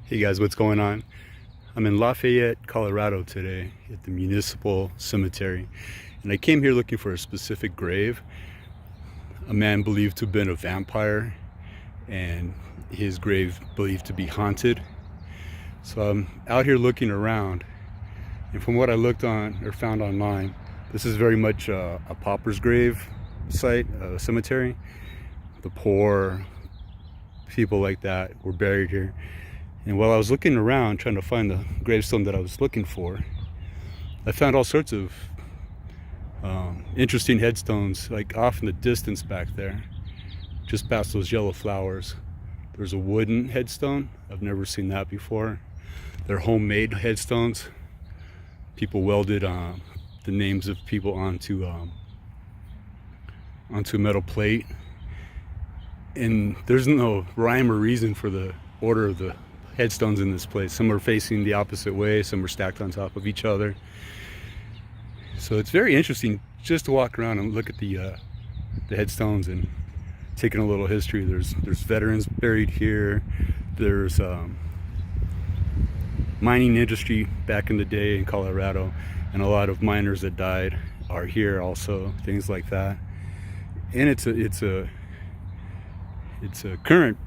Hey guys, what's going on? I'm in Lafayette, Colorado today at the municipal cemetery, and I came here looking for a specific grave. A man believed to have been a vampire and his grave believed to be haunted. So I'm out here looking around, and from what I looked on or found online, this is very much a pauper's grave site, a cemetery. The poor, people like that were buried here. And while I was looking around trying to find the gravestone that I was looking for, I found all sorts of interesting headstones, like off in the distance back there, just past those yellow flowers. There's a wooden headstone. I've never seen that before. They're homemade headstones. People welded the names of people onto a metal plate. And there's no rhyme or reason for the order of the headstones in this place. Some are facing the opposite way, some are stacked on top of each other. So it's very interesting just to walk around and look at the headstones and taking a little history. There's veterans buried here. There's mining industry back in the day in Colorado, and a lot of miners that died are here also, things like that. And it's a current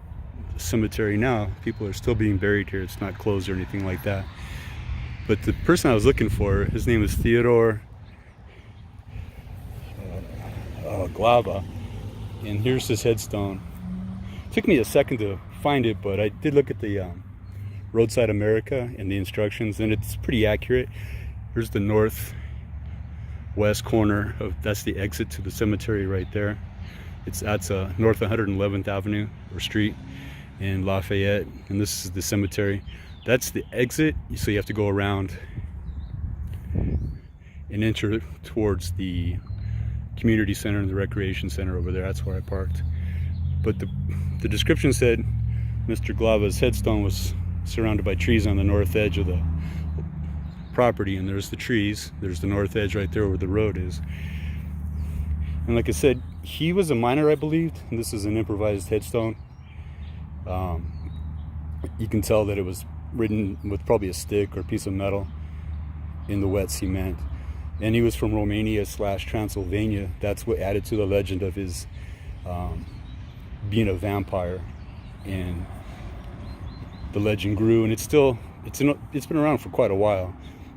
cemetery now. People are still being buried here. It's not closed or anything like that. But the person I was looking for, his name is Theodore Glava, and here's his headstone. It took me a second to find it, but I did look at the Roadside America and the instructions, and it's pretty accurate. Here's the northwest corner that's the exit to the cemetery right there. That's North 111th Avenue or Street in Lafayette, and this is the cemetery. That's the exit, so you have to go around and enter towards the community center and the recreation center over there. That's where I parked. But the description said Mr. Glava's headstone was surrounded by trees on the north edge of the property, and there's the trees. There's the north edge right there where the road is. And like I said, he was a miner, I believed, and this is an improvised headstone. You can tell that it was written with probably a stick or a piece of metal in the wet cement. And he was from Romania / Transylvania. That's what added to the legend of his being a vampire. And the legend grew, and it's been around for quite a while.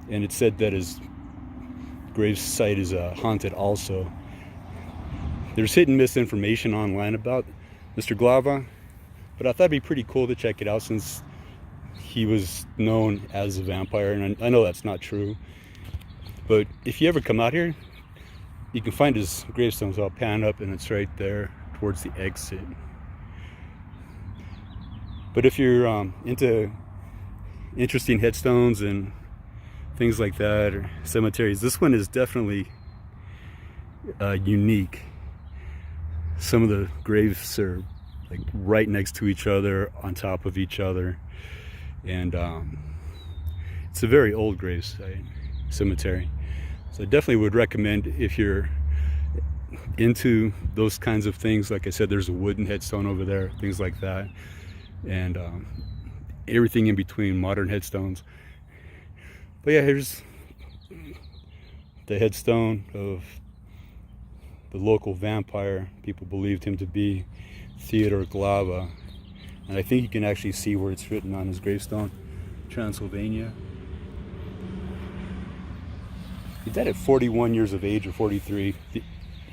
And it's said that his grave site is haunted also. There's hit and miss information online about Mr. Glava, but I thought it'd be pretty cool to check it out since he was known as a vampire, and I know that's not true. But if you ever come out here, you can find his gravestone. So I'll pan up, and it's right there towards the exit. But if you're into interesting headstones and things like that, or cemeteries, this one is definitely unique. Some of the graves are like right next to each other, on top of each other, and it's a very old grave site, cemetery. So I definitely would recommend, if you're into those kinds of things. Like I said, there's a wooden headstone over there, things like that, and everything in between, modern headstones. But yeah, here's the headstone of the local vampire people believed him to be, Theodore Glava. And I think you can actually see where it's written on his gravestone, Transylvania. He died at 41 years of age, or 43. The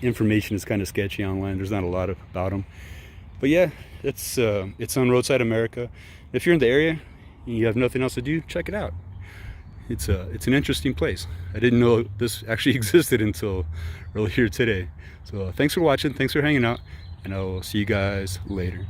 information is kind of sketchy online. There's not a lot about him. But yeah, it's on Roadside America. If you're in the area and you have nothing else to do, check it out. It's an interesting place. I didn't know this actually existed until earlier today. So thanks for watching, thanks for hanging out, and I will see you guys later.